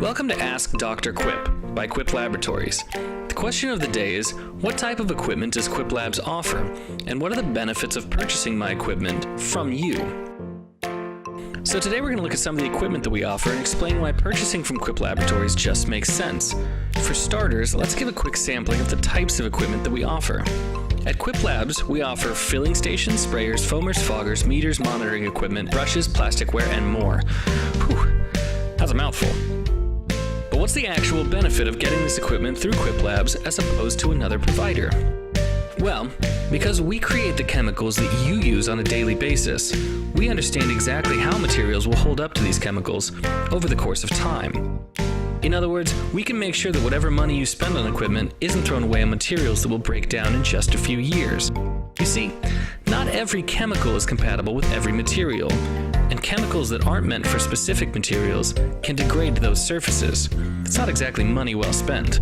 Welcome to Ask Dr. Quip by Quip Laboratories. The question of the day is, what type of equipment does Quip Labs offer, and what are the benefits of purchasing my equipment from you? So today we're going to look at some of the equipment that we offer and explain why purchasing from Quip Laboratories just makes sense. For starters, let's give a quick sampling of the types of equipment that we offer. At Quip Labs, we offer filling stations, sprayers, foamers, foggers, meters, monitoring equipment, brushes, plasticware, and more. Whew, that's a mouthful. But what's the actual benefit of getting this equipment through Quip Labs as opposed to another provider? Well, because we create the chemicals that you use on a daily basis, we understand exactly how materials will hold up to these chemicals over the course of time. In other words, we can make sure that whatever money you spend on equipment isn't thrown away on materials that will break down in just a few years. You see, not every chemical is compatible with every material, and chemicals that aren't meant for specific materials can degrade those surfaces. It's not exactly money well spent.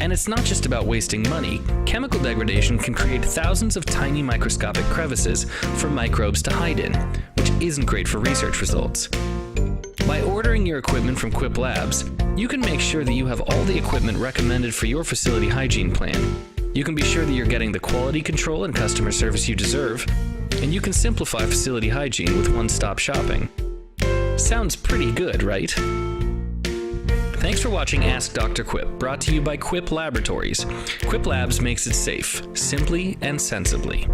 And it's not just about wasting money. Chemical degradation can create thousands of tiny microscopic crevices for microbes to hide in, which isn't great for research results. By ordering your equipment from Quip Labs, you can make sure that you have all the equipment recommended for your facility hygiene plan. You can be sure that you're getting the quality control and customer service you deserve, and you can simplify facility hygiene with one-stop shopping. Sounds pretty good, right? Thanks for watching Ask Dr. Quip, brought to you by Quip Laboratories. Quip Labs makes it safe, simply and sensibly.